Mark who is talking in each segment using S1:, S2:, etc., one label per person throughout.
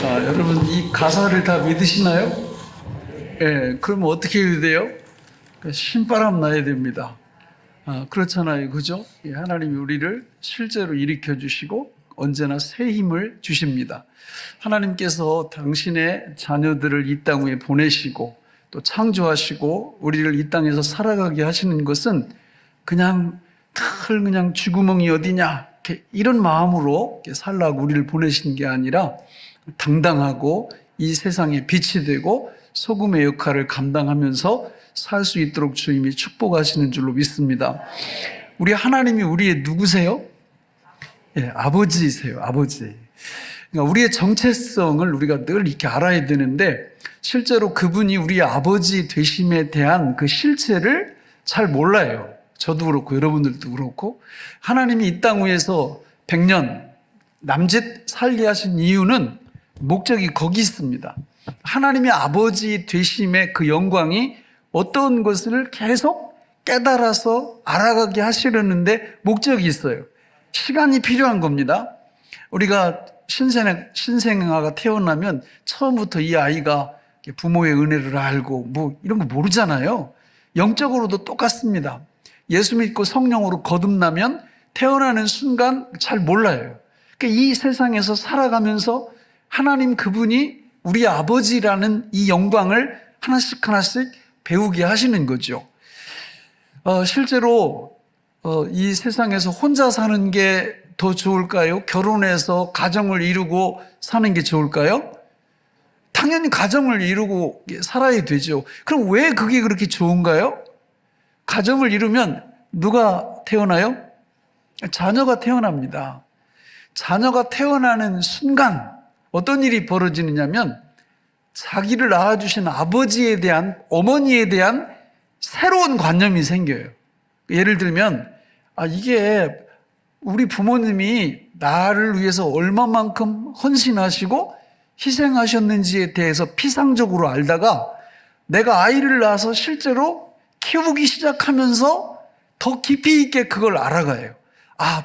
S1: 여러분 이 가사를 다 믿으시나요? 예, 그러면 어떻게 해야 돼요? 신바람 나야 됩니다. 그렇잖아요. 그죠? 하나님이 우리를 실제로 일으켜 주시고 언제나 새 힘을 주십니다. 하나님께서 당신의 자녀들을 이 땅 위에 보내시고 또 창조하시고 우리를 이 땅에서 살아가게 하시는 것은 그냥 쥐구멍이 어디냐 이런 마음으로 살라고 우리를 보내신 게 아니라 당당하고 이 세상에 빛이 되고 소금의 역할을 감당하면서 살 수 있도록 주님이 축복하시는 줄로 믿습니다. 우리 하나님이 우리의 누구세요? 예, 아버지이세요. 아버지. 그러니까 우리의 정체성을 우리가 늘 이렇게 알아야 되는데 실제로 그분이 우리의 아버지 되심에 대한 그 실체를 잘 몰라요. 저도 그렇고 여러분들도 그렇고. 하나님이 이 땅 위에서 100년 남짓 살게 하신 이유는 목적이 거기 있습니다. 하나님의 아버지 되심의 그 영광이 어떤 것을 계속 깨달아서 알아가게 하시려는데 목적이 있어요. 시간이 필요한 겁니다. 우리가 신생아가 태어나면 처음부터 이 아이가 부모의 은혜를 알고 이런 거 모르잖아요. 영적으로도 똑같습니다. 예수 믿고 성령으로 거듭나면 태어나는 순간 잘 몰라요. 그러니까 이 세상에서 살아가면서 하나님 그분이 우리 아버지라는 이 영광을 하나씩 배우게 하시는 거죠. 실제로 이 세상에서 혼자 사는 게 더 좋을까요? 결혼해서 가정을 이루고 사는 게 좋을까요? 당연히 가정을 이루고 살아야 되죠. 그럼 왜 그게 그렇게 좋은가요? 가정을 이루면 누가 태어나요? 자녀가 태어납니다. 자녀가 태어나는 순간 어떤 일이 벌어지느냐면 자기를 낳아주신 아버지에 대한, 어머니에 대한 새로운 관념이 생겨요. 예를 들면 이게 우리 부모님이 나를 위해서 얼마만큼 헌신하시고 희생하셨는지에 대해서 피상적으로 알다가 내가 아이를 낳아서 실제로 키우기 시작하면서 더 깊이 있게 그걸 알아가요.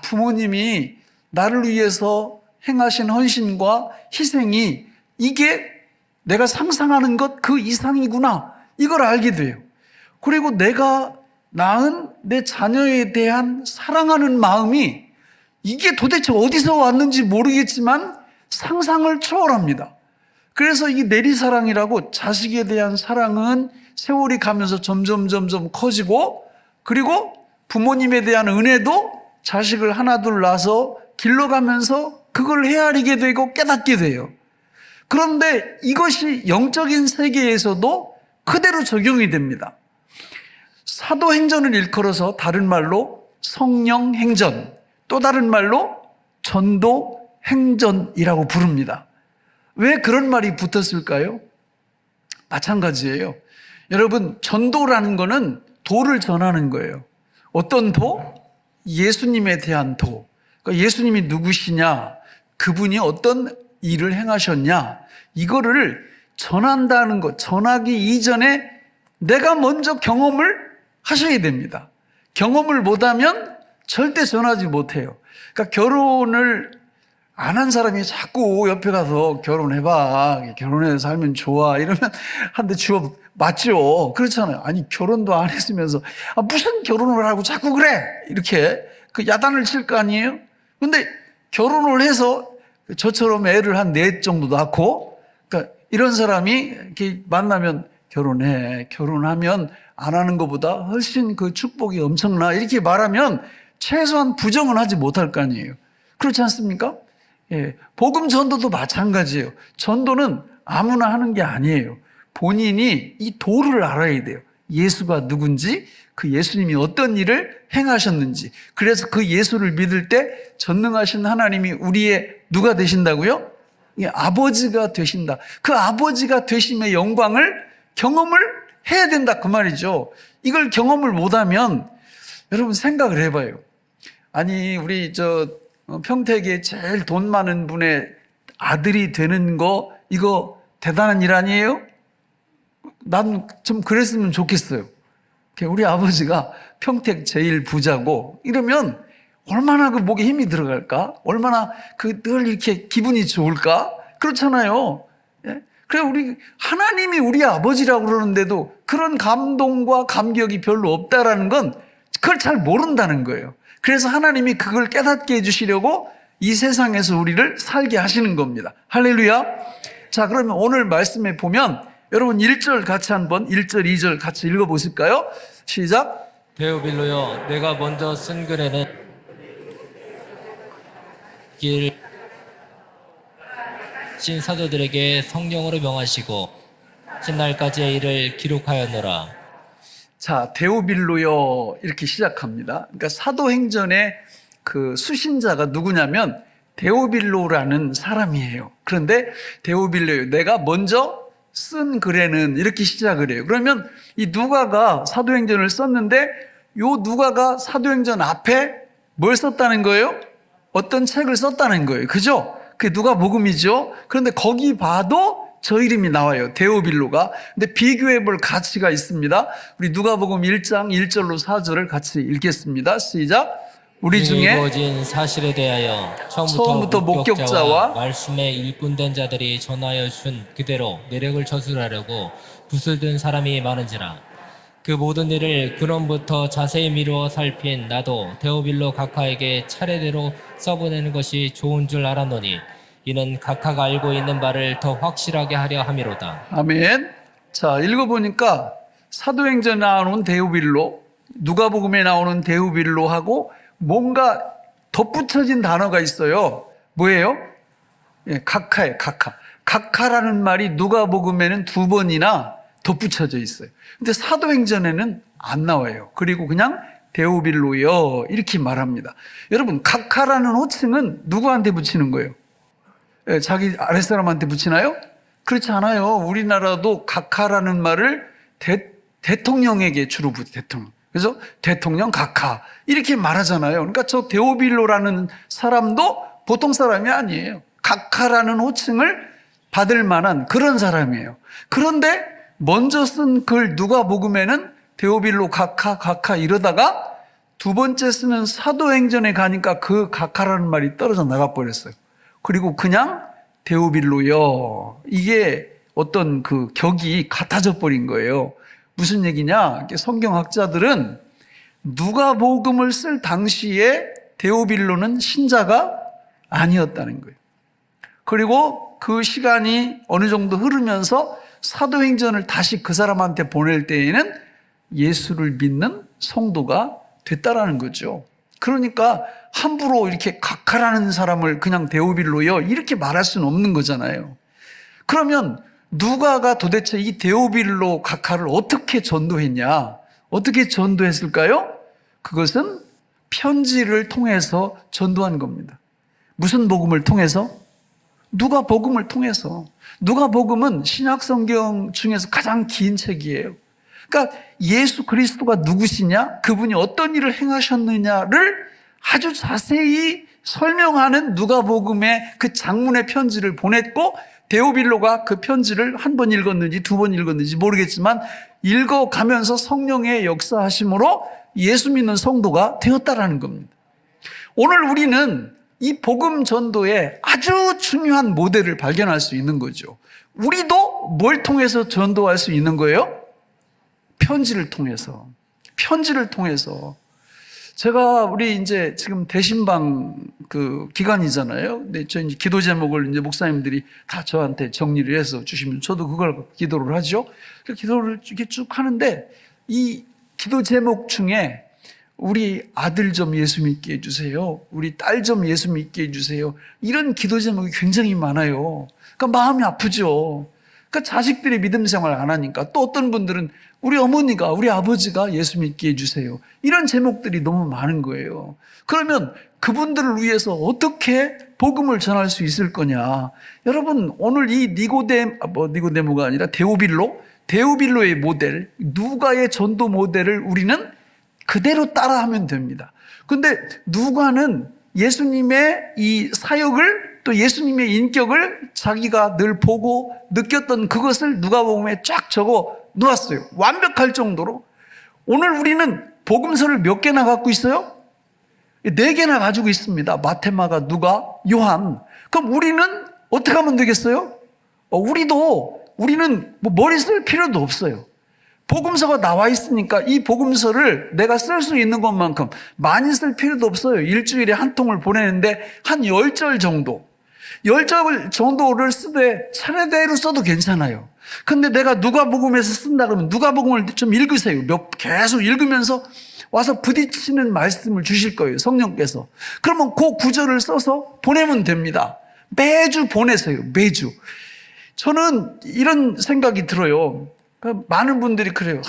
S1: 부모님이 나를 위해서 행하신 헌신과 희생이 이게 내가 상상하는 것 그 이상이구나 이걸 알게 돼요. 그리고 내가 낳은 내 자녀에 대한 사랑하는 마음이 이게 도대체 어디서 왔는지 모르겠지만 상상을 초월합니다. 그래서 이 내리사랑이라고 자식에 대한 사랑은 세월이 가면서 점점 커지고 그리고 부모님에 대한 은혜도 자식을 하나둘 낳아서 길러가면서 그걸 헤아리게 되고 깨닫게 돼요. 그런데 이것이 영적인 세계에서도 그대로 적용이 됩니다. 사도행전을 일컬어서 다른 말로 성령행전, 또 다른 말로 전도행전이라고 부릅니다. 왜 그런 말이 붙었을까요? 마찬가지예요. 여러분, 전도라는 거는 도를 전하는 거예요. 어떤 도? 예수님에 대한 도. 그러니까 예수님이 누구시냐? 그분이 어떤 일을 행하셨냐? 이거를 전한다는 것, 전하기 이전에 내가 먼저 경험을 하셔야 됩니다. 경험을 못하면 절대 전하지 못해요. 그러니까 결혼을 안 한 사람이 자꾸 옆에 가서 결혼해봐, 결혼해서 살면 좋아 이러면 한 대 주워 맞죠. 그렇잖아요. 아니 결혼도 안 했으면서 무슨 결혼을 하고 자꾸 그래 이렇게 그 야단을 칠 거 아니에요. 근데 결혼을 해서 저처럼 애를 한 넷 정도 낳고 그러니까 이런 사람이 이렇게 만나면 결혼해, 결혼하면 안 하는 것보다 훨씬 그 축복이 엄청나 이렇게 말하면 최소한 부정은 하지 못할 거 아니에요. 그렇지 않습니까? 예, 복음 전도도 마찬가지예요. 전도는 아무나 하는 게 아니에요. 본인이 이 도를 알아야 돼요. 예수가 누군지, 그 예수님이 어떤 일을 행하셨는지. 그래서 그 예수를 믿을 때 전능하신 하나님이 우리의 누가 되신다고요? 예, 아버지가 되신다. 그 아버지가 되심의 영광을 경험을 해야 된다 그 말이죠. 이걸 경험을 못하면 여러분 생각을 해봐요. 아니 우리 평택에 제일 돈 많은 분의 아들이 되는 거 이거 대단한 일 아니에요? 난 좀 그랬으면 좋겠어요. 우리 아버지가 평택 제일 부자고 이러면 얼마나 그 목에 힘이 들어갈까? 얼마나 늘 이렇게 기분이 좋을까? 그렇잖아요. 예? 그래 우리 하나님이 우리 아버지라고 그러는데도 그런 감동과 감격이 별로 없다라는 건 그걸 잘 모른다는 거예요. 그래서 하나님이 그걸 깨닫게 해주시려고 이 세상에서 우리를 살게 하시는 겁니다. 할렐루야. 자, 그러면 오늘 말씀에 보면 여러분 1절 같이 한번 1절 2절 같이 읽어보실까요? 시작.
S2: 데오빌로여, 내가 먼저 쓴 글에는 길 신사도들에게 성령으로 명하시고 신날까지의 일을 기록하였노라.
S1: 자, 데오빌로여 이렇게 시작합니다. 그러니까 사도행전의 그 수신자가 누구냐면 데오빌로라는 사람이에요. 그런데 데오빌로여, 내가 먼저 쓴 글에는 이렇게 시작을 해요. 그러면 이 누가가 사도행전을 썼는데 요 누가가 사도행전 앞에 뭘 썼다는 거예요? 어떤 책을 썼다는 거예요. 그죠? 그게 누가복음이죠. 그런데 거기 봐도 저 이름이 나와요. 데오빌로가. 근데 비교해 볼 가치가 있습니다. 우리 누가복음 1장 1절로 4절을 같이 읽겠습니다. 시작. 우리 중에
S2: 이루어진 사실에 대하여
S1: 처음부터 목격자와
S2: 목격자와 말씀에 일꾼된 자들이 전하여 준 그대로 내력을 저술하려고 붓을 든 사람이 많은지라. 그 모든 일을 근원부터 자세히 미루어 살핀 나도 데오빌로 각하에게 차례대로 써보내는 것이 좋은 줄 알았노니 이는 각하가 알고 있는 바를 더 확실하게 하려 함이로다.
S1: 아멘. 자, 읽어보니까 사도행전에 나오는 데오빌로, 누가복음에 나오는 데오빌로하고 뭔가 덧붙여진 단어가 있어요. 뭐예요? 예, 각하예요, 각하. 각하라는 말이 누가복음에는 2번이나 덧붙여져 있어요. 근데 사도행전에는 안 나와요. 그리고 그냥 데오빌로여 이렇게 말합니다. 여러분, 각하라는 호칭은 누구한테 붙이는 거예요? 예, 자기 아랫사람한테 붙이나요? 그렇지 않아요. 우리나라도 각하라는 말을 대통령에게 주로 대통령. 그래서 대통령 각하 이렇게 말하잖아요. 그러니까 저 데오빌로라는 사람도 보통 사람이 아니에요. 각하라는 호칭을 받을 만한 그런 사람이에요. 그런데 먼저 쓴 글 누가복음에는 데오빌로 각하 이러다가 두 번째 쓰는 사도행전에 가니까 그 각하라는 말이 떨어져 나가 버렸어요. 그리고 그냥 데오빌로여, 이게 어떤 그 격이 같아져 버린 거예요. 무슨 얘기냐? 성경학자들은 누가복음을 쓸 당시에 데오빌로는 신자가 아니었다는 거예요. 그리고 그 시간이 어느 정도 흐르면서 사도행전을 다시 그 사람한테 보낼 때에는 예수를 믿는 성도가 됐다라는 거죠. 그러니까 함부로 이렇게 각하라는 사람을 그냥 데오빌로여 이렇게 말할 수는 없는 거잖아요. 그러면 누가가 도대체 이 데오빌로 각하를 어떻게 전도했냐? 어떻게 전도했을까요? 그것은 편지를 통해서 전도한 겁니다. 무슨 복음을 통해서? 누가복음을 통해서. 누가복음은 신약성경 중에서 가장 긴 책이에요. 그러니까 예수 그리스도가 누구시냐, 그분이 어떤 일을 행하셨느냐를 아주 자세히 설명하는 누가복음의 그 장문의 편지를 보냈고, 데오빌로가 그 편지를 한 번 읽었는지 두 번 읽었는지 모르겠지만 읽어가면서 성령의 역사하심으로 예수 믿는 성도가 되었다라는 겁니다. 오늘 우리는 이 복음 전도에 아주 중요한 모델을 발견할 수 있는 거죠. 우리도 뭘 통해서 전도할 수 있는 거예요? 편지를 통해서. 편지를 통해서. 제가 우리 이제 지금 대신방 그 기간이잖아요. 근데 저 이제 기도 제목을 이제 목사님들이 다 저한테 정리를 해서 주시면 저도 그걸 기도를 하죠. 그 기도를 이렇게 쭉 하는데 이 기도 제목 중에 우리 아들 좀 예수 믿게 해주세요. 우리 딸 좀 예수 믿게 해주세요. 이런 기도 제목이 굉장히 많아요. 그러니까 마음이 아프죠. 그러니까 자식들이 믿음 생활 안 하니까. 또 어떤 분들은 우리 어머니가, 우리 아버지가 예수 믿게 해주세요. 이런 제목들이 너무 많은 거예요. 그러면 그분들을 위해서 어떻게 복음을 전할 수 있을 거냐. 여러분, 오늘 이 니고데모가 아니라 데오빌로의 모델, 누가의 전도 모델을 우리는 그대로 따라하면 됩니다. 근데 누가는 예수님의 이 사역을, 또 예수님의 인격을 자기가 늘 보고 느꼈던 그것을 누가복음에 쫙 적어 놓았어요. 완벽할 정도로. 오늘 우리는 복음서를 몇 개나 갖고 있어요? 4개나 가지고 있습니다. 마태, 마가, 누가, 요한. 그럼 우리는 어떻게 하면 되겠어요? 우리는 뭐 머리 쓸 필요도 없어요. 복음서가 나와 있으니까 이 복음서를 내가 쓸 수 있는 것만큼 많이 쓸 필요도 없어요. 일주일에 한 통을 보내는데 한 10절 정도. 10절 정도를 쓰되 차례대로 써도 괜찮아요. 근데 내가 누가복음에서 쓴다 그러면 누가복음을 좀 읽으세요. 계속 읽으면서 와서 부딪히는 말씀을 주실 거예요. 성령께서. 그러면 그 구절을 써서 보내면 됩니다. 매주 보내세요. 매주. 저는 이런 생각이 들어요. 많은 분들이 그래요.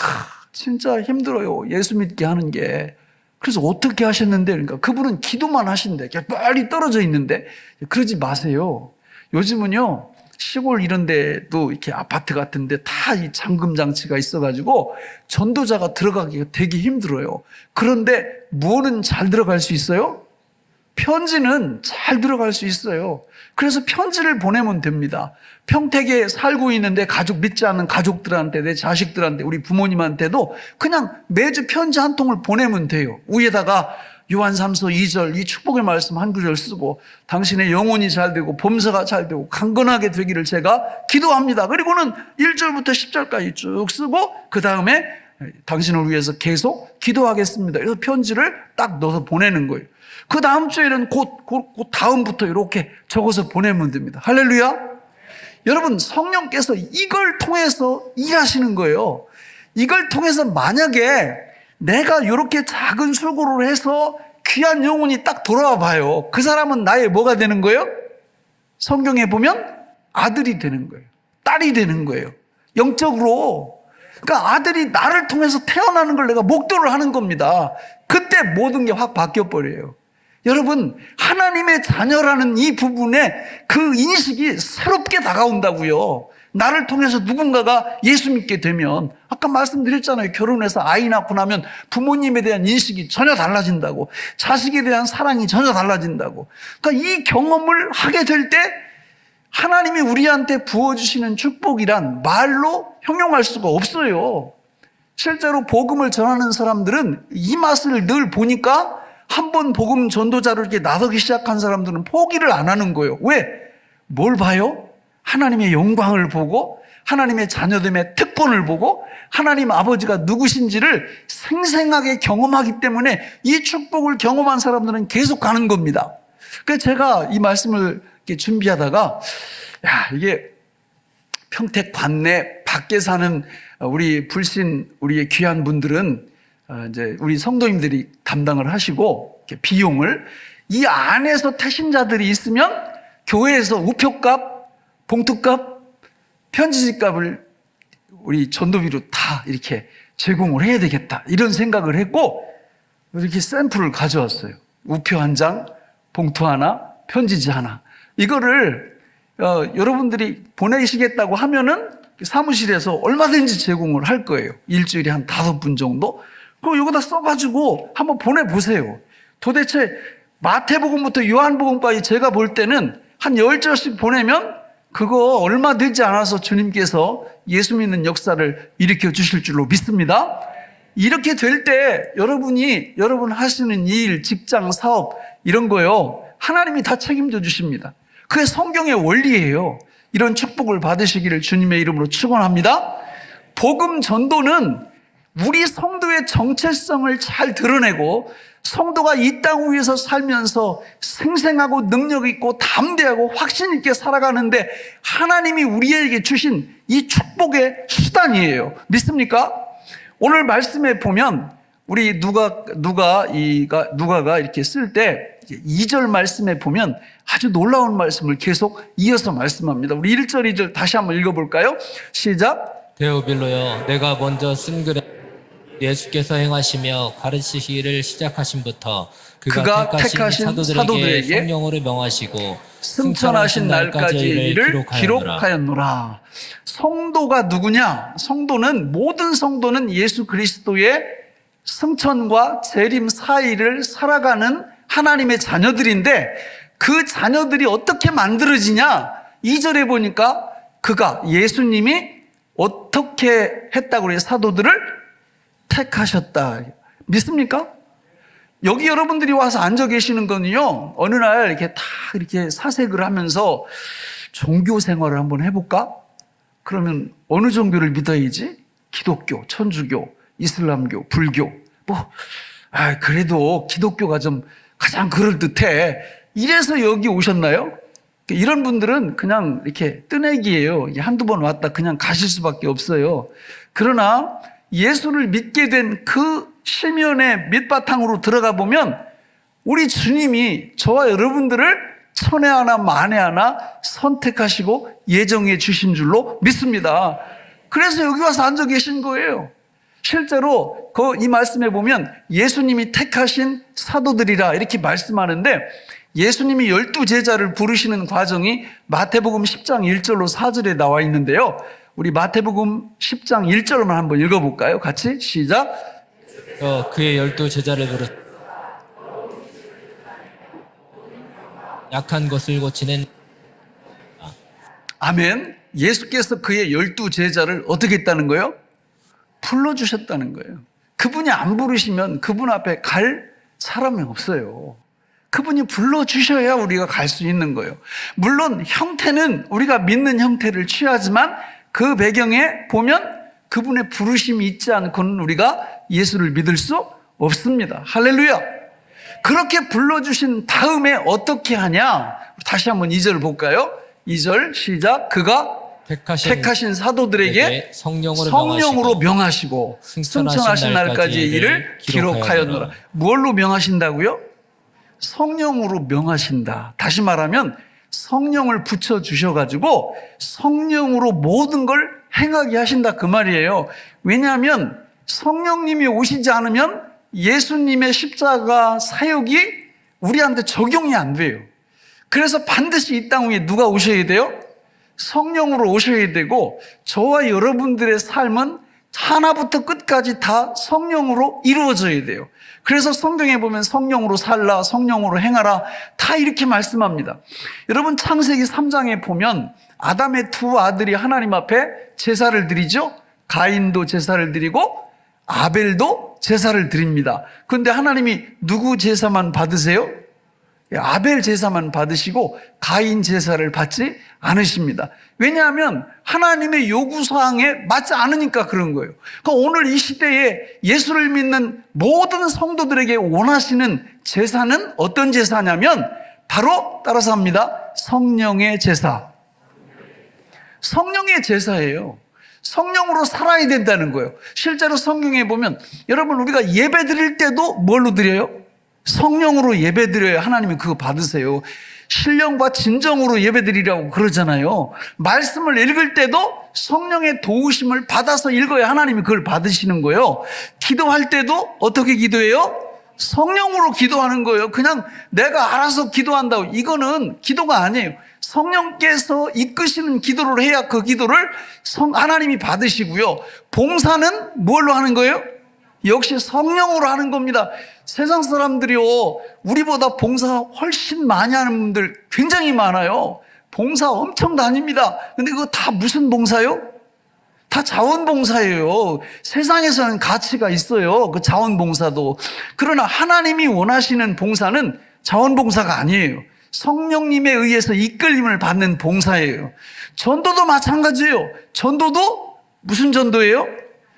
S1: 진짜 힘들어요. 예수 믿게 하는 게. 그래서 어떻게 하셨는데? 그러니까 그분은 기도만 하신대. 멀리 떨어져 있는데. 그러지 마세요. 요즘은요, 시골 이런 데도 이렇게 아파트 같은데 다 이 잠금 장치가 있어가지고 전도자가 들어가기가 되게 힘들어요. 그런데 뭐는 잘 들어갈 수 있어요? 편지는 잘 들어갈 수 있어요. 그래서 편지를 보내면 됩니다. 평택에 살고 있는데 믿지 않는 가족들한테, 내 자식들한테, 우리 부모님한테도 그냥 매주 편지 한 통을 보내면 돼요. 위에다가 요한 3서 2절 이 축복의 말씀 한 구절 쓰고 당신의 영혼이 잘 되고 범사가 잘 되고 강건하게 되기를 제가 기도합니다. 그리고는 1절부터 10절까지 쭉 쓰고 그 다음에 당신을 위해서 계속 기도하겠습니다. 그래서 편지를 딱 넣어서 보내는 거예요. 그 다음 주에는 곧 다음부터 이렇게 적어서 보내면 됩니다. 할렐루야. 여러분, 성령께서 이걸 통해서 일하시는 거예요. 이걸 통해서 만약에 내가 이렇게 작은 수고를 해서 귀한 영혼이 딱 돌아와 봐요. 그 사람은 나의 뭐가 되는 거예요? 성경에 보면 아들이 되는 거예요. 딸이 되는 거예요. 영적으로. 그러니까 아들이 나를 통해서 태어나는 걸 내가 목도를 하는 겁니다. 그때 모든 게 확 바뀌어버려요. 여러분, 하나님의 자녀라는 이 부분에 그 인식이 새롭게 다가온다고요. 나를 통해서 누군가가 예수 믿게 되면, 아까 말씀드렸잖아요. 결혼해서 아이 낳고 나면 부모님에 대한 인식이 전혀 달라진다고, 자식에 대한 사랑이 전혀 달라진다고. 그러니까 이 경험을 하게 될 때 하나님이 우리한테 부어주시는 축복이란 말로 형용할 수가 없어요. 실제로 복음을 전하는 사람들은 이 맛을 늘 보니까 한번 복음 전도자를 이렇게 나서기 시작한 사람들은 포기를 안 하는 거예요. 왜? 뭘 봐요? 하나님의 영광을 보고 하나님의 자녀됨의 특권을 보고 하나님 아버지가 누구신지를 생생하게 경험하기 때문에 이 축복을 경험한 사람들은 계속 가는 겁니다. 그래서 제가 이 말씀을 이렇게 준비하다가 이게 평택 관내 밖에 사는 우리 불신 우리의 귀한 분들은 이제 우리 성도님들이 담당을 하시고 비용을 이 안에서 태신자들이 있으면 교회에서 우표값, 봉투값, 편지지값을 우리 전도비로 다 이렇게 제공을 해야 되겠다 이런 생각을 했고 이렇게 샘플을 가져왔어요. 우표 한 장, 봉투 하나, 편지지 하나. 이거를 여러분들이 보내시겠다고 하면은 사무실에서 얼마든지 제공을 할 거예요. 일주일에 한 5분 정도. 그럼 여기다 써가지고 한번 보내보세요. 도대체 마태복음부터 요한복음까지 제가 볼 때는 한 10절씩 보내면 그거 얼마 되지 않아서 주님께서 예수 믿는 역사를 일으켜 주실 줄로 믿습니다. 이렇게 될 때 여러분 하시는 일, 직장, 사업 이런 거요. 하나님이 다 책임져 주십니다. 그게 성경의 원리예요. 이런 축복을 받으시기를 주님의 이름으로 축원합니다. 복음 전도는 우리 성도의 정체성을 잘 드러내고 성도가 이 땅 위에서 살면서 생생하고 능력 있고 담대하고 확신 있게 살아가는데 하나님이 우리에게 주신 이 축복의 수단이에요. 믿습니까? 오늘 말씀에 보면 우리 누가가 이렇게 쓸 때 2절 말씀에 보면 아주 놀라운 말씀을 계속 이어서 말씀합니다. 우리 1절, 2절 다시 한번 읽어볼까요? 시작.
S2: 데오빌로여, 내가 먼저 쓴 글에 예수께서 행하시며 가르치시기를 시작하신부터 그가 택하신 사도들에게 성령으로 명하시고
S1: 승천하신 날까지 일을 기록하였노라. 성도가 누구냐? 모든 성도는 예수 그리스도의 승천과 재림 사이를 살아가는 하나님의 자녀들인데 그 자녀들이 어떻게 만들어지냐? 2절에 보니까 예수님이 어떻게 했다고 그래요? 사도들을 택하셨다. 믿습니까? 여기 여러분들이 와서 앉아 계시는 거는요, 어느 날 이렇게 다 이렇게 사색을 하면서 종교 생활을 한번 해볼까? 그러면 어느 종교를 믿어야지? 기독교, 천주교, 이슬람교, 불교. 그래도 기독교가 좀 가장 그럴듯해. 이래서 여기 오셨나요? 이런 분들은 그냥 이렇게 뜨내기예요. 한두 번 왔다 그냥 가실 수밖에 없어요. 그러나 예수를 믿게 된 그 실면의 밑바탕으로 들어가 보면 우리 주님이 저와 여러분들을 천에 하나 만에 하나 선택하시고 예정해 주신 줄로 믿습니다. 그래서 여기 와서 앉아 계신 거예요. 실제로 이 말씀에 보면 예수님이 택하신 사도들이라 이렇게 말씀하는데 예수님이 12제자를 부르시는 과정이 마태복음 10장 1절로 4절에 나와 있는데요. 우리 마태복음 10장 1절만 한번 읽어볼까요? 같이 시작.
S2: 그의 12제자를 부르 약한 것을 고치는.
S1: 아멘. 예수께서 그의 12제자를 어떻게 했다는 거예요? 불러주셨다는 거예요. 그분이 안 부르시면 그분 앞에 갈 사람이 없어요. 그분이 불러주셔야 우리가 갈 수 있는 거예요. 물론 형태는 우리가 믿는 형태를 취하지만 그 배경에 보면 그분의 부르심이 있지 않고는 우리가 예수를 믿을 수 없습니다. 할렐루야. 그렇게 불러주신 다음에 어떻게 하냐? 다시 한번 2절 볼까요? 2절 시작. 그가 택하신 사도들에게 성령으로 명하시고 승천하신 날까지의 일을 기록하였노라. 무엇로 명하신다고요? 성령으로 명하신다. 다시 말하면 성령을 붙여주셔가지고 성령으로 모든 걸 행하게 하신다 그 말이에요. 왜냐하면 성령님이 오시지 않으면 예수님의 십자가 사역이 우리한테 적용이 안 돼요. 그래서 반드시 이 땅 위에 누가 오셔야 돼요? 성령으로 오셔야 되고 저와 여러분들의 삶은 하나부터 끝까지 다 성령으로 이루어져야 돼요. 그래서 성경에 보면 성령으로 살라, 성령으로 행하라 다 이렇게 말씀합니다. 여러분 창세기 3장에 보면 아담의 두 아들이 하나님 앞에 제사를 드리죠. 가인도 제사를 드리고 아벨도 제사를 드립니다. 그런데 하나님이 누구 제사만 받으세요? 아벨 제사만 받으시고 가인 제사를 받지 않으십니다. 왜냐하면 하나님의 요구사항에 맞지 않으니까 그런 거예요. 그러니까 오늘 이 시대에 예수를 믿는 모든 성도들에게 원하시는 제사는 어떤 제사냐면 바로 따라서 합니다. 성령의 제사. 성령의 제사예요. 성령으로 살아야 된다는 거예요. 실제로 성경에 보면 여러분 우리가 예배 드릴 때도 뭘로 드려요? 성령으로 예배 드려야 하나님이 그거 받으세요. 신령과 진정으로 예배 드리라고 그러잖아요. 말씀을 읽을 때도 성령의 도우심을 받아서 읽어야 하나님이 그걸 받으시는 거예요. 기도할 때도 어떻게 기도해요? 성령으로 기도하는 거예요. 그냥 내가 알아서 기도한다고 이거는 기도가 아니에요. 성령께서 이끄시는 기도를 해야 그 기도를 하나님이 받으시고요. 봉사는 뭘로 하는 거예요? 역시 성령으로 하는 겁니다. 세상 사람들이요, 우리보다 봉사 훨씬 많이 하는 분들 굉장히 많아요. 봉사 엄청 다닙니다. 근데 그거 다 무슨 봉사요? 다 자원봉사예요. 세상에서는 가치가 있어요. 그 자원봉사도. 그러나 하나님이 원하시는 봉사는 자원봉사가 아니에요. 성령님에 의해서 이끌림을 받는 봉사예요. 전도도 마찬가지예요. 전도도 무슨 전도예요?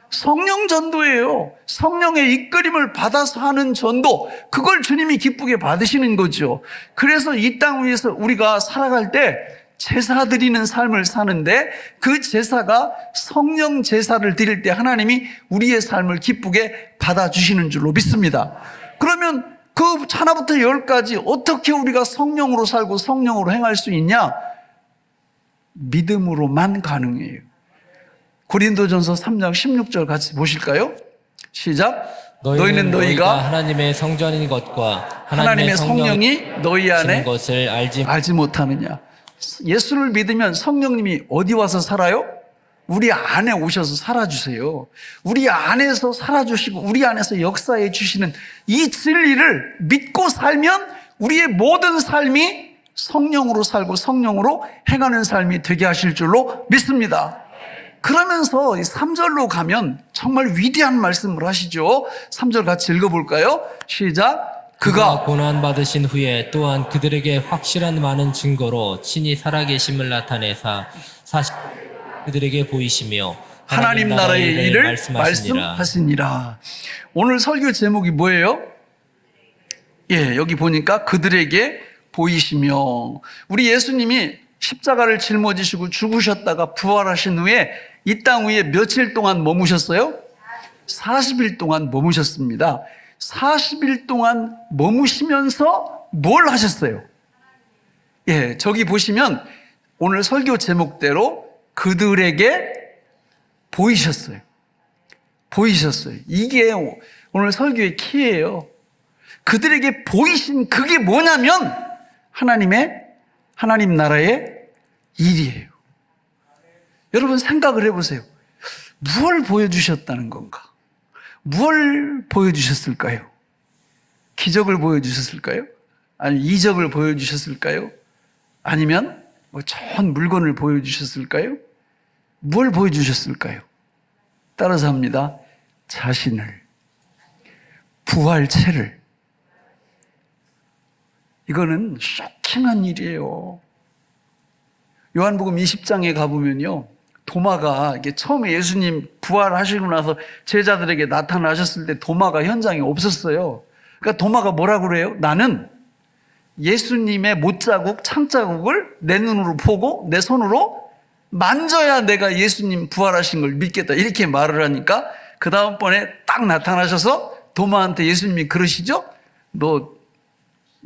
S1: 성령 전도예요. 성령의 이끌림을 받아서 하는 전도, 그걸 주님이 기쁘게 받으시는 거죠. 그래서 이 땅 위에서 우리가 살아갈 때 제사 드리는 삶을 사는데 그 제사가 성령 제사를 드릴 때 하나님이 우리의 삶을 기쁘게 받아주시는 줄로 믿습니다. 그러면 그 하나부터 열까지 어떻게 우리가 성령으로 살고 성령으로 행할 수 있냐? 믿음으로만 가능해요. 고린도전서 3장 16절 같이 보실까요? 시작. 너희는 너희가
S2: 하나님의 성전인 것과
S1: 하나님의 성령이 너희 안에
S2: 것을
S1: 알지 못하느냐. 예수를 믿으면 성령님이 어디 와서 살아요? 우리 안에 오셔서 살아주세요. 우리 안에서 살아주시고 우리 안에서 역사해 주시는 이 진리를 믿고 살면 우리의 모든 삶이 성령으로 살고 성령으로 행하는 삶이 되게 하실 줄로 믿습니다. 그러면서 3절로 가면 정말 위대한 말씀을 하시죠. 3절 같이 읽어볼까요? 시작.
S2: 그가 고난받으신 후에 또한 그들에게 확실한 많은 증거로 친히 살아계심을 나타내사 사실 그들에게 보이시며
S1: 하나님 나라의 일을 말씀하시니라. 오늘 설교 제목이 뭐예요? 예, 여기 보니까 그들에게 보이시며, 우리 예수님이 십자가를 짊어지시고 죽으셨다가 부활하신 후에 이 땅 위에 며칠 동안 머무셨어요? 40일 동안 머무셨습니다. 40일 동안 머무시면서 뭘 하셨어요? 예, 저기 보시면 오늘 설교 제목대로 그들에게 보이셨어요. 보이셨어요. 이게 오늘 설교의 키예요. 그들에게 보이신 그게 뭐냐면 하나님 나라의 일이에요. 여러분 생각을 해보세요. 무엇을 보여주셨다는 건가? 무엇을 보여주셨을까요? 기적을 보여주셨을까요? 아니 이적을 보여주셨을까요? 아니면 뭐 좋은 물건을 보여주셨을까요? 뭘 보여주셨을까요? 따라서 합니다. 자신을, 부활체를. 이거는 쇼킹한 일이에요. 요한복음 20장에 가보면요, 도마가 이게 처음에 예수님 부활하시고 나서 제자들에게 나타나셨을 때 도마가 현장에 없었어요. 그러니까 도마가 뭐라고 그래요? 나는 예수님의 못자국, 창자국을 내 눈으로 보고 내 손으로 만져야 내가 예수님 부활하신 걸 믿겠다. 이렇게 말을 하니까 그 다음번에 딱 나타나셔서 도마한테 예수님이 그러시죠? 너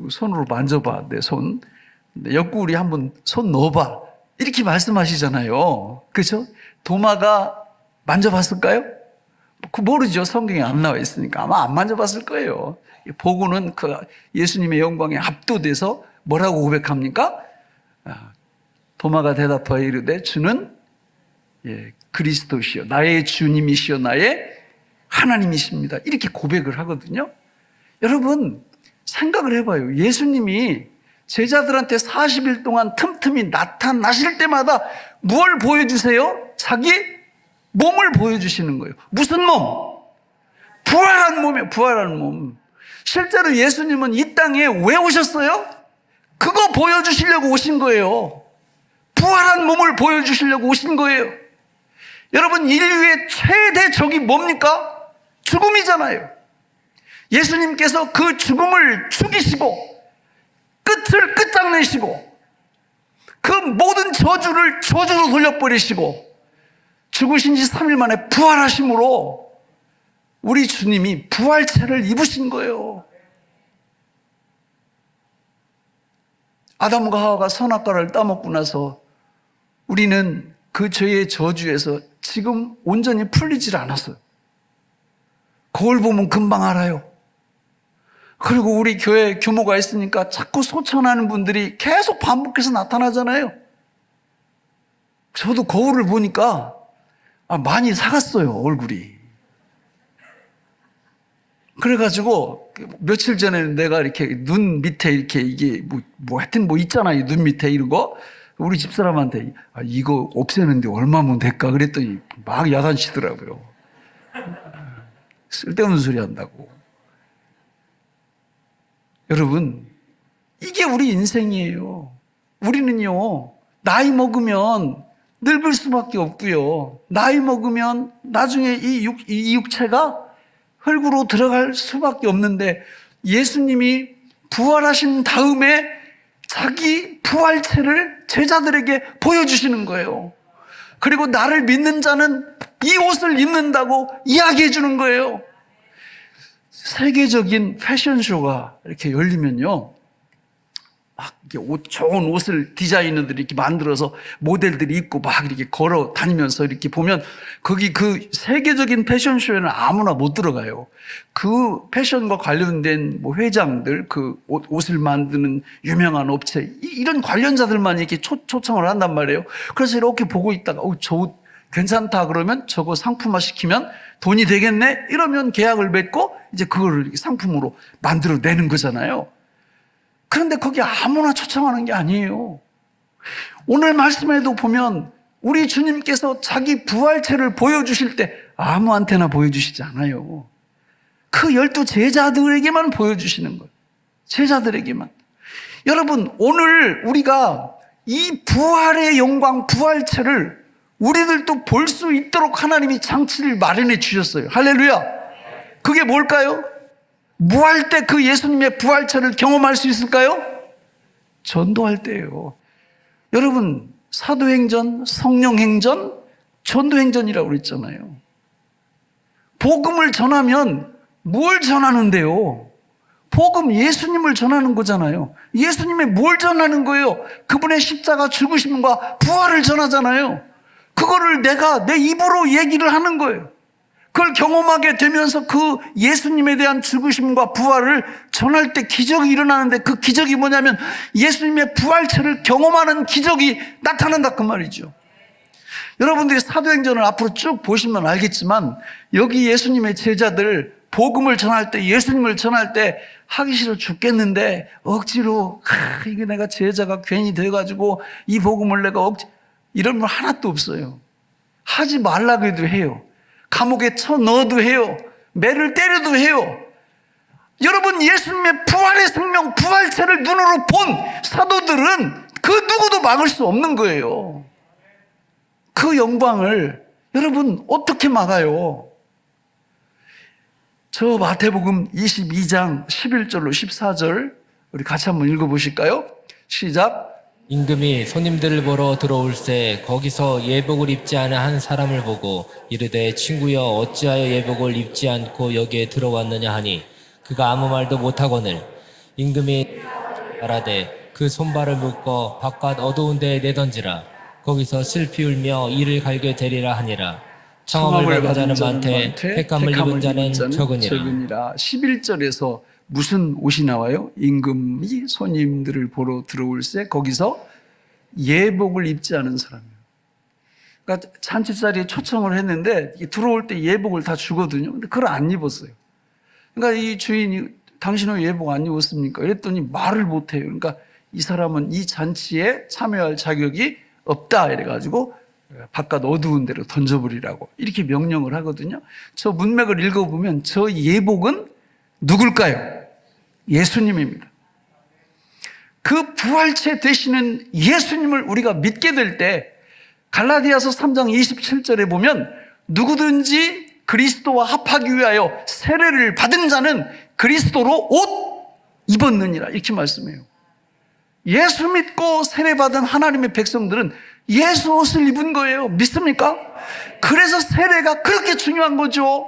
S1: 손으로 만져봐, 내 손. 옆구리 한번 손 넣어봐. 이렇게 말씀하시잖아요. 그렇죠? 도마가 만져봤을까요? 그 모르죠. 성경에 안 나와 있으니까 아마 안 만져봤을 거예요. 보고는 그 예수님의 영광에 압도돼서 뭐라고 고백합니까? 도마가 대답하여 이르되 주는 그리스도시요 나의 주님이시요 나의 하나님이십니다. 이렇게 고백을 하거든요. 여러분 생각을 해봐요. 예수님이 제자들한테 40일 동안 틈틈이 나타나실 때마다 뭘 보여주세요? 자기 몸을 보여주시는 거예요. 무슨 몸? 부활한 몸이에요. 부활한 몸. 실제로 예수님은 이 땅에 왜 오셨어요? 그거 보여주시려고 오신 거예요. 부활한 몸을 보여주시려고 오신 거예요. 여러분 인류의 최대 적이 뭡니까? 죽음이잖아요. 예수님께서 그 죽음을 죽이시고 끝을 끝장내시고 그 모든 저주를 저주로 돌려버리시고 죽으신 지 3일 만에 부활하심으로 우리 주님이 부활체를 입으신 거예요. 아담과 하와가 선악과를 따먹고 나서 우리는 그 죄의 저주에서 지금 온전히 풀리질 않았어요. 거울 보면 금방 알아요. 그리고 우리 교회 규모가 있으니까 자꾸 소천하는 분들이 계속 반복해서 나타나잖아요. 저도 거울을 보니까 많이 사갔어요, 얼굴이. 그래가지고 며칠 전에는 내가 이렇게 눈 밑에 이렇게 이게 하여튼 있잖아요, 눈 밑에 이런 거. 우리 집사람한테 이거 없애는데 얼마면 될까 그랬더니 막 야단치더라고요. 쓸데없는 소리 한다고. 여러분 이게 우리 인생이에요. 우리는요 나이 먹으면 늙을 수밖에 없고요, 나이 먹으면 나중에 이 육체가 흙으로 들어갈 수밖에 없는데 예수님이 부활하신 다음에 자기 부활체를 제자들에게 보여주시는 거예요. 그리고 나를 믿는 자는 이 옷을 입는다고 이야기해 주는 거예요. 세계적인 패션쇼가 이렇게 열리면요, 막 이렇게 좋은 옷을 디자이너들이 이렇게 만들어서 모델들이 입고 막 이렇게 걸어 다니면서 이렇게 보면 거기 그 세계적인 패션쇼에는 아무나 못 들어가요. 그 패션과 관련된 회장들, 그 옷을 만드는 유명한 업체, 이런 관련자들만 이렇게 초청을 한단 말이에요. 그래서 이렇게 보고 있다가 저 옷 괜찮다 그러면 저거 상품화 시키면 돈이 되겠네? 이러면 계약을 맺고 이제 그걸 상품으로 만들어내는 거잖아요. 그런데 거기 아무나 초청하는 게 아니에요. 오늘 말씀에도 보면 우리 주님께서 자기 부활체를 보여주실 때 아무한테나 보여주시지 않아요. 그 12 제자들에게만 보여주시는 거예요. 제자들에게만. 여러분, 오늘 우리가 이 부활의 영광, 부활체를 우리들도 볼 수 있도록 하나님이 장치를 마련해 주셨어요. 할렐루야. 그게 뭘까요? 뭐 할 때 그 예수님의 부활체를 경험할 수 있을까요? 전도할 때예요. 여러분, 사도행전, 성령행전, 전도행전이라고 그랬잖아요. 복음을 전하면 뭘 전하는데요? 복음, 예수님을 전하는 거잖아요. 예수님의 뭘 전하는 거예요? 그분의 십자가 죽으심과 부활을 전하잖아요. 그거를 내가 내 입으로 얘기를 하는 거예요. 그걸 경험하게 되면서 그 예수님에 대한 죽으심과 부활을 전할 때 기적이 일어나는데, 그 기적이 뭐냐면 예수님의 부활체를 경험하는 기적이 나타난다 그 말이죠. 여러분들이 사도행전을 앞으로 쭉 보시면 알겠지만, 여기 예수님의 제자들 복음을 전할 때, 예수님을 전할 때 하기 싫어 죽겠는데 억지로 이게 내가 제자가 괜히 돼가지고 이 복음을 내가 이런 말 하나도 없어요. 하지 말라고 해도 해요. 감옥에 쳐 넣어도 해요. 매를 때려도 해요. 여러분, 예수님의 부활의 생명, 부활체를 눈으로 본 사도들은 그 누구도 막을 수 없는 거예요. 그 영광을 여러분 어떻게 막아요? 저 마태복음 22장 11절로 14절 우리 같이 한번 읽어보실까요? 시작.
S2: 임금이 손님들을 보러 들어올새 거기서 예복을 입지 않은 한 사람을 보고 이르되 친구여 어찌하여 예복을 입지 않고 여기에 들어왔느냐 하니 그가 아무 말도 못하거늘 임금이 말하되 그 손발을 묶어 바깥 어두운 데에 내던지라. 거기서 슬피 울며 이를 갈게 되리라 하니라. 청함을 받은 자는 많되 택함을 입은 자는 적으니라.
S1: 11절에서 무슨 옷이 나와요? 임금이 손님들을 보러 들어올새 거기서 예복을 입지 않은 사람이에요. 그러니까 잔치자리에 초청을 했는데 들어올 때 예복을 다 주거든요. 근데 그걸 안 입었어요. 그러니까 이 주인이 당신은 예복 안 입었습니까? 이랬더니 말을 못해요. 그러니까 이 사람은 이 잔치에 참여할 자격이 없다 이래가지고 바깥 어두운 데로 던져버리라고 이렇게 명령을 하거든요. 저 문맥을 읽어보면 저 예복은 누굴까요? 예수님입니다. 그 부활체 되시는 예수님을 우리가 믿게 될 때 갈라디아서 3장 27절에 보면 누구든지 그리스도와 합하기 위하여 세례를 받은 자는 그리스도로 옷 입었느니라 이렇게 말씀해요. 예수 믿고 세례받은 하나님의 백성들은 예수 옷을 입은 거예요. 믿습니까? 그래서 세례가 그렇게 중요한 거죠.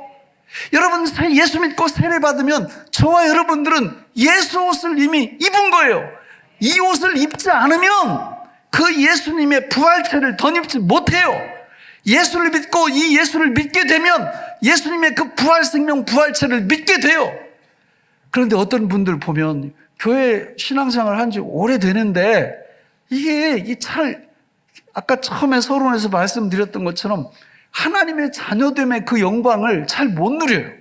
S1: 여러분, 예수 믿고 세례받으면 저와 여러분들은 예수 옷을 이미 입은 거예요. 이 옷을 입지 않으면 그 예수님의 부활체를 덧입지 못해요. 예수를 믿고 이 예수를 믿게 되면 예수님의 그 부활 생명 부활체를 믿게 돼요. 그런데 어떤 분들 보면 교회 신앙생활 한 지 오래되는데 이게 잘 아까 처음에 서론에서 말씀드렸던 것처럼 하나님의 자녀됨의 그 영광을 잘 못 누려요.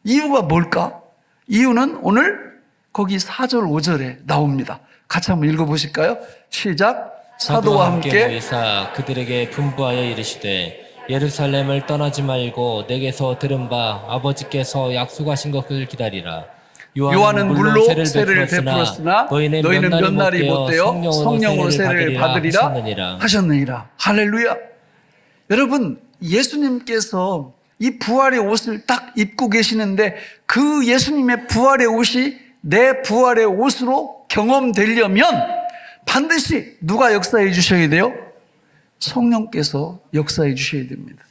S1: 이유가 뭘까? 이유는 오늘 거기 4절 5절에 나옵니다. 같이 한번 읽어보실까요? 시작. 사도와 함께
S2: 모이사 그들에게 분부하여 이르시되 예루살렘을 떠나지 말고 내게서 들은 바 아버지께서 약속하신 것을 기다리라. 요한은 물로 세례를 베풀었으나 너희는 몇 날이 못되어 성령으로 세례를 받으리라
S1: 하셨느니라. 할렐루야. 여러분, 예수님께서 이 부활의 옷을 딱 입고 계시는데 그 예수님의 부활의 옷이 내 부활의 옷으로 경험되려면 반드시 누가 역사해 주셔야 돼요? 성령께서 역사해 주셔야 됩니다.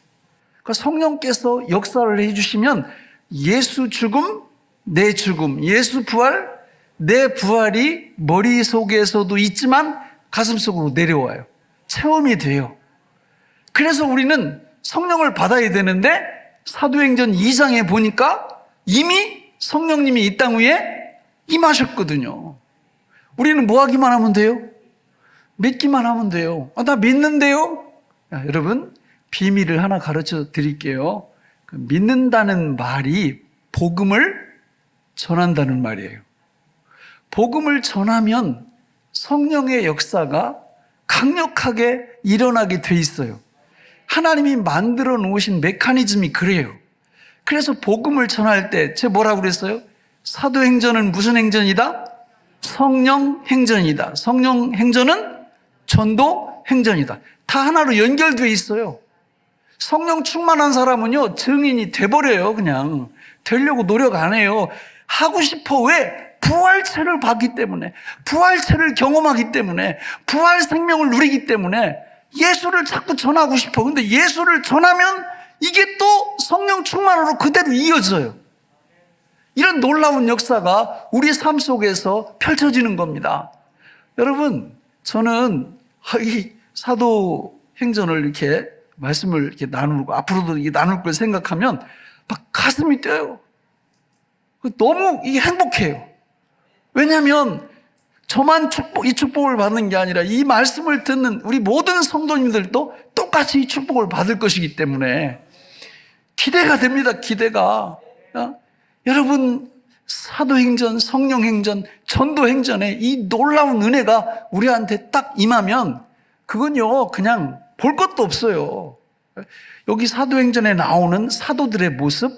S1: 그러니까 성령께서 역사를 해 주시면 예수 죽음, 내 죽음, 예수 부활, 내 부활이 머릿속에서도 있지만 가슴속으로 내려와요. 체험이 돼요. 그래서 우리는 성령을 받아야 되는데 사도행전 2장에 보니까 이미 성령님이 이 땅 위에 임하셨거든요. 우리는 뭐 하기만 하면 돼요? 믿기만 하면 돼요. 나 믿는데요? 여러분, 비밀을 하나 가르쳐 드릴게요. 믿는다는 말이 복음을 전한다는 말이에요. 복음을 전하면 성령의 역사가 강력하게 일어나게 돼 있어요. 하나님이 만들어 놓으신 메커니즘이 그래요. 그래서 복음을 전할 때 제가 뭐라고 그랬어요? 사도행전은 무슨 행전이다? 성령 행전이다. 성령 행전은 전도 행전이다. 다 하나로 연결되어 있어요. 성령 충만한 사람은요, 증인이 돼버려요. 그냥 되려고 노력 안 해요. 하고 싶어. 왜? 부활체를 받기 때문에, 부활체를 경험하기 때문에, 부활 생명을 누리기 때문에 예수를 자꾸 전하고 싶어. 근데 예수를 전하면 이게 또 성령 충만으로 그대로 이어져요. 이런 놀라운 역사가 우리 삶 속에서 펼쳐지는 겁니다. 여러분, 저는 이 사도행전을 이렇게 말씀을 이렇게 나누고 앞으로도 이게 나눌 걸 생각하면 막 가슴이 뛰어요. 너무 이게 행복해요. 왜냐하면 저만 이 축복을 받는 게 아니라 이 말씀을 듣는 우리 모든 성도님들도 똑같이 이 축복을 받을 것이기 때문에 기대가 됩니다. 기대가. 여러분, 사도행전, 성령행전, 전도행전에 이 놀라운 은혜가 우리한테 딱 임하면 그건요, 그냥 볼 것도 없어요. 여기 사도행전에 나오는 사도들의 모습,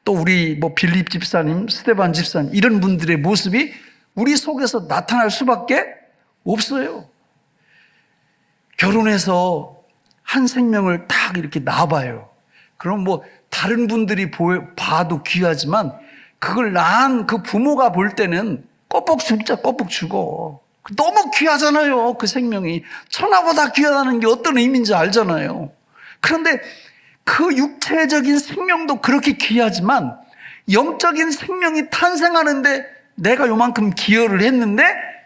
S1: 또 우리 빌립 집사님, 스데반 집사님 이런 분들의 모습이 우리 속에서 나타날 수밖에 없어요. 결혼해서 한 생명을 딱 이렇게 낳아봐요. 그럼 다른 분들이 봐도 귀하지만 그걸 낳은 그 부모가 볼 때는 껍벅 죽어. 너무 귀하잖아요. 그 생명이 천하보다 귀하다는 게 어떤 의미인지 알잖아요. 그런데 그 육체적인 생명도 그렇게 귀하지만 영적인 생명이 탄생하는데 내가 요만큼 기여를 했는데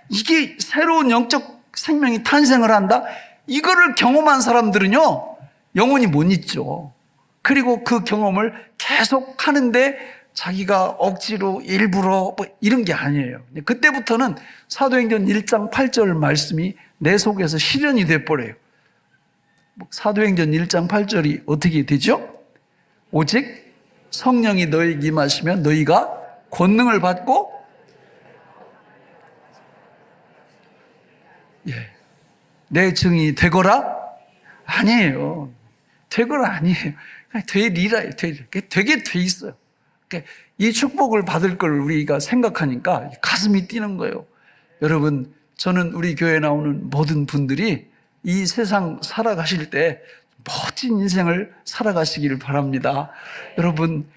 S1: 이게 새로운 영적 생명이 탄생을 한다? 이거를 경험한 사람들은요, 영원히 못 잊죠. 그리고 그 경험을 계속 하는데 자기가 억지로 일부러 이런 게 아니에요. 그때부터는 사도행전 1장 8절 말씀이 내 속에서 실현이 돼버려요. 사도행전 1장 8절이 어떻게 되죠? 오직 성령이 너희에게 임하시면 너희가 권능을 받고 내 증인이 되거라? 아니에요. 되거라 아니에요. 되리라. 되게 돼 있어요. 이 축복을 받을 걸 우리가 생각하니까 가슴이 뛰는 거예요. 여러분, 저는 우리 교회에 나오는 모든 분들이 이 세상 살아가실 때 멋진 인생을 살아가시기를 바랍니다. 여러분,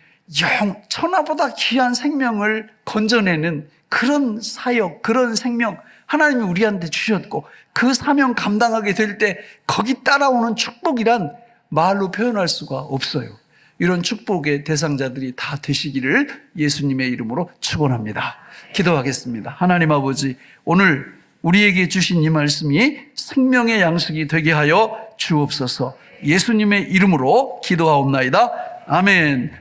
S1: 천하보다 귀한 생명을 건져내는 그런 사역, 그런 생명 하나님이 우리한테 주셨고 그 사명 감당하게 될 때 거기 따라오는 축복이란 말로 표현할 수가 없어요. 이런 축복의 대상자들이 다 되시기를 예수님의 이름으로 축원합니다. 기도하겠습니다. 하나님 아버지, 오늘 우리에게 주신 이 말씀이 생명의 양식이 되게 하여 주옵소서. 예수님의 이름으로 기도하옵나이다. 아멘.